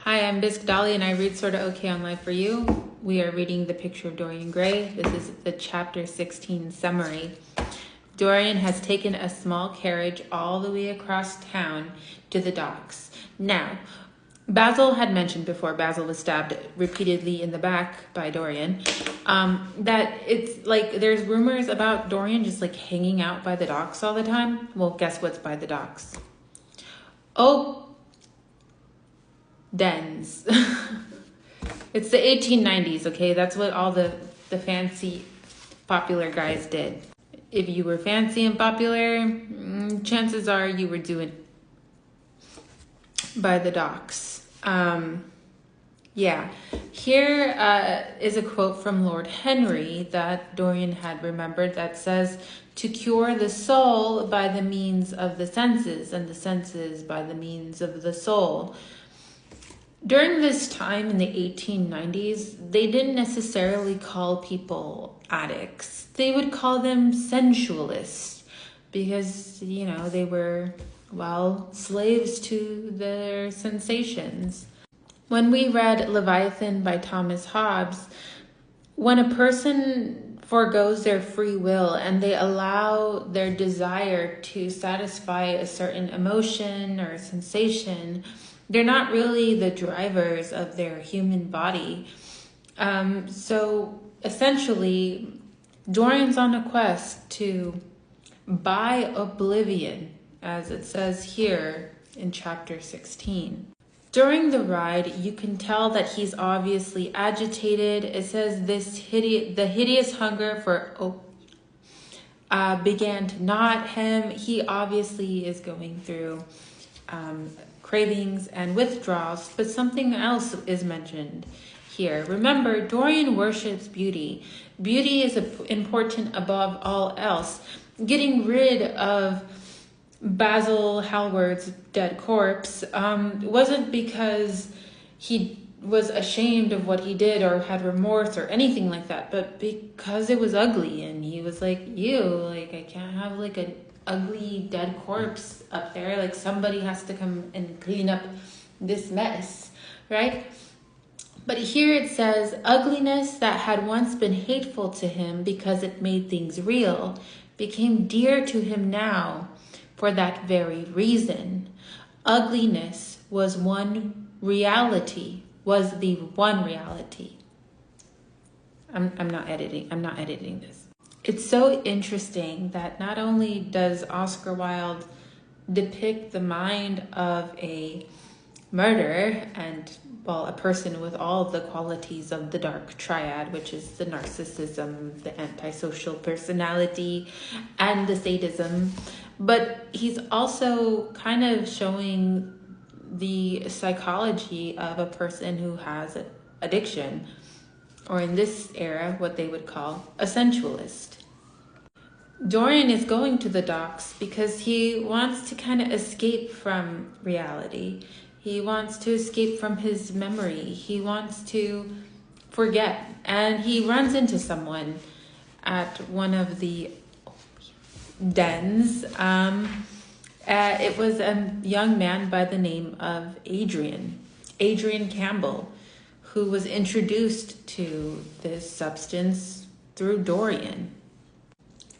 Hi, I'm Bisque Dolly and I read Sorta Okay Online for you. We are reading The Picture of Dorian Gray. This is the chapter 16 summary. Dorian has taken a small carriage all the way across town to the docks. Now, Basil had mentioned before, Basil was stabbed repeatedly in the back by Dorian, that it's like there's rumors about Dorian just like hanging out by the docks all the time. Well, guess what's by the docks? Oh, dens. It's the 1890s, okay? That's what all the fancy popular guys did. If you were fancy and popular, chances are you were doing by the docks. Yeah. Here is a quote from Lord Henry that Dorian had remembered that says, "To cure the soul by the means of the senses, and the senses by the means of the soul." During this time in the 1890s, they didn't necessarily call people addicts. They would call them sensualists because, you know, they were, well, slaves to their sensations. When we read Leviathan by Thomas Hobbes, when a person forgoes their free will and they allow their desire to satisfy a certain emotion or sensation, they're not really the drivers of their human body. So essentially, Dorian's on a quest to buy oblivion, as it says here in chapter 16. During the ride, you can tell that he's obviously agitated. It says the hideous hunger for began to knot him. He obviously is going through cravings and withdrawals, but something else is mentioned here. Remember, Dorian worships beauty. Beauty is important above all else. Getting rid of Basil Hallward's dead corpse wasn't because he was ashamed of what he did or had remorse or anything like that, but because it was ugly and he was like, ew, like I can't have like an ugly dead corpse up there. Like somebody has to come and clean up this mess, right? But here it says, ugliness that had once been hateful to him because it made things real became dear to him now for that very reason. Ugliness was the one reality. I'm not editing this. It's so interesting that not only does Oscar Wilde depict the mind of a murderer and, well, a person with all the qualities of the dark triad, which is the narcissism, the antisocial personality, and the sadism, but he's also kind of showing the psychology of a person who has addiction, or in this era, what they would call a sensualist. Dorian is going to the docks because he wants to kind of escape from reality. He wants to escape from his memory. He wants to forget. And he runs into someone at one of the dens. It was a young man by the name of Adrian Campbell, who was introduced to this substance through Dorian.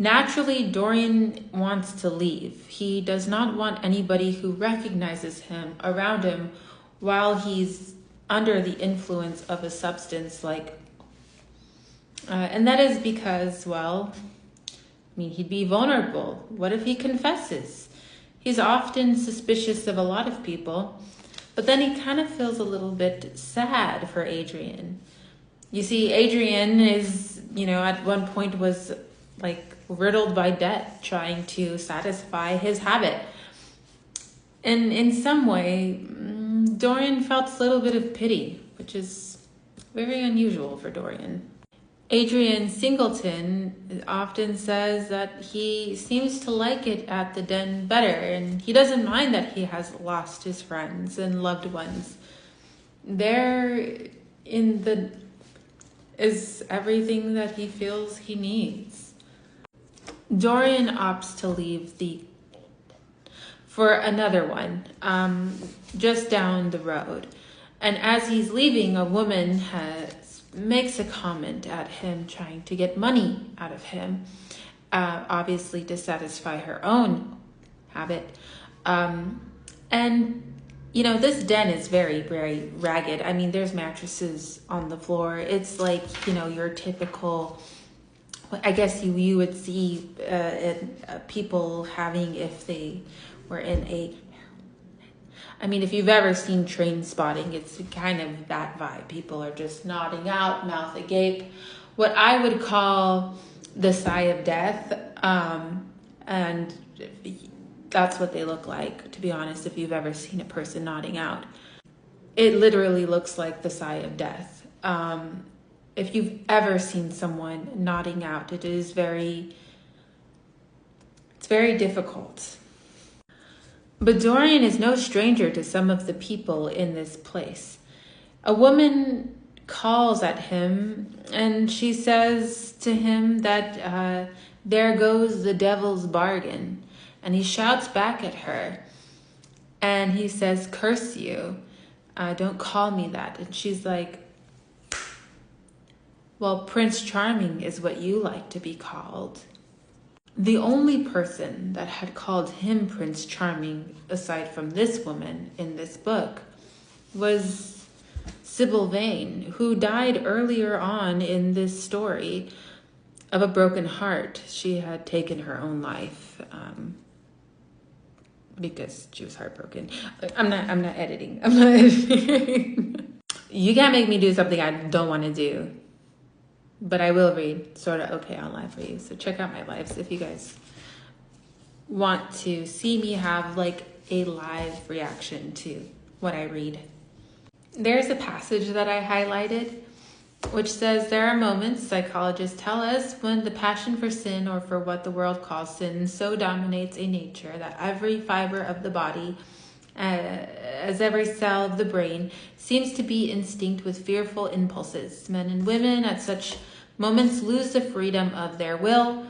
Naturally, Dorian wants to leave. He does not want anybody who recognizes him around him while he's under the influence of a substance and that is because, well, he'd be vulnerable. What if he confesses? He's often suspicious of a lot of people, but then he kind of feels a little bit sad for Adrian. You see, Adrian is, at one point was like riddled by debt, trying to satisfy his habit. And in some way, Dorian felt a little bit of pity, which is very unusual for Dorian. Adrian Singleton often says that he seems to like it at the den better, and he doesn't mind that he has lost his friends and loved ones. There is everything that he feels he needs. Dorian opts to leave for another one, just down the road. And as he's leaving, a woman makes a comment at him, trying to get money out of him, obviously to satisfy her own habit. And, you know, this den is very, very ragged. I mean, there's mattresses on the floor. It's like, you know, your typical, I guess you would see people having if they were in a, I mean, if you've ever seen Train Spotting, it's kind of that vibe. People are just nodding out, mouth agape. What I would call the sigh of death. And that's what they look like, to be honest, if you've ever seen a person nodding out. It literally looks like the sigh of death. If you've ever seen someone nodding out, it's very difficult. But Dorian is no stranger to some of the people in this place. A woman calls at him and she says to him that there goes the devil's bargain. And he shouts back at her and he says, curse you. Don't call me that. And she's like, well, Prince Charming is what you like to be called. The only person that had called him Prince Charming, aside from this woman in this book, was Sybil Vane, who died earlier on in this story of a broken heart. She had taken her own life because she was heartbroken. I'm not editing. I'm not editing. You can't make me do something I don't want to do. But I will read Sorta Okay on live for you. So check out my lives if you guys want to see me have like a live reaction to what I read. There's a passage that I highlighted which says, there are moments, psychologists tell us, when the passion for sin, or for what the world calls sin, so dominates a nature that every fiber of the body, as every cell of the brain, seems to be instinct with fearful impulses. Men and women at such moments lose the freedom of their will.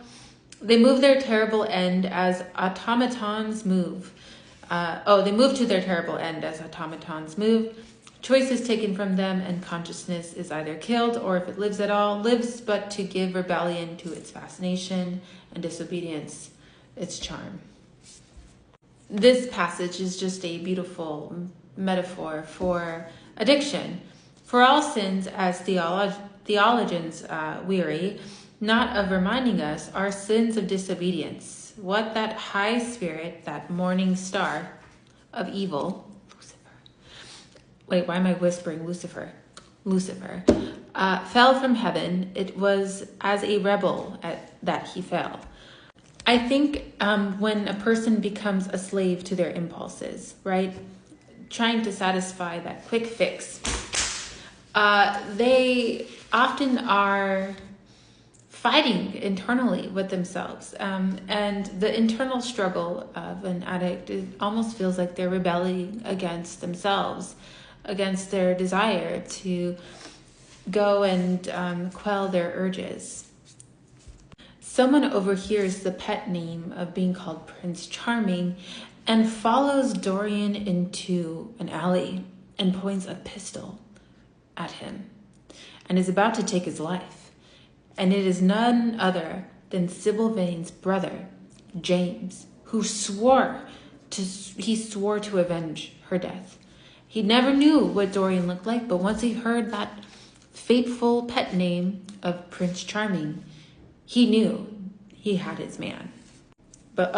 They move their terrible end as automatons move. They move to their terrible end as automatons move. Choice is taken from them, and consciousness is either killed, or if it lives at all, lives but to give rebellion to its fascination and disobedience its charm. This passage is just a beautiful metaphor for addiction. For all sins, as theologians weary, not of reminding us, are sins of disobedience. What that high spirit, that morning star of evil, wait, why am I whispering Lucifer, fell from heaven, it was as a rebel that he fell. I think when a person becomes a slave to their impulses, right, trying to satisfy that quick fix, they often are fighting internally with themselves. And the internal struggle of an addict, it almost feels like they're rebelling against themselves, against their desire to go and quell their urges. Someone overhears the pet name of being called Prince Charming and follows Dorian into an alley and points a pistol at him and is about to take his life. And it is none other than Sybil Vane's brother, James, who swore to avenge her death. He never knew what Dorian looked like, but once he heard that fateful pet name of Prince Charming, he knew he had his man. But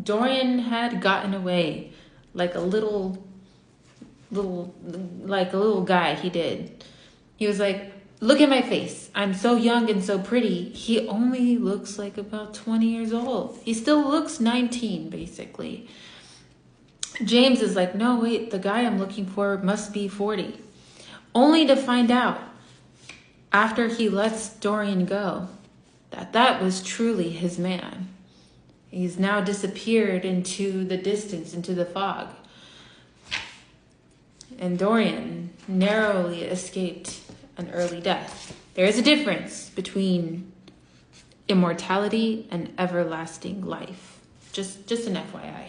Dorian had gotten away like a little guy he did. He was like, look at my face. I'm so young and so pretty. He only looks like about 20 years old. He still looks 19, basically. James is like, no, wait, the guy I'm looking for must be 40. Only to find out, after he lets Dorian go, that was truly his man. He's now disappeared into the distance, into the fog. And Dorian narrowly escaped an early death. There is a difference between immortality and everlasting life. Just an FYI.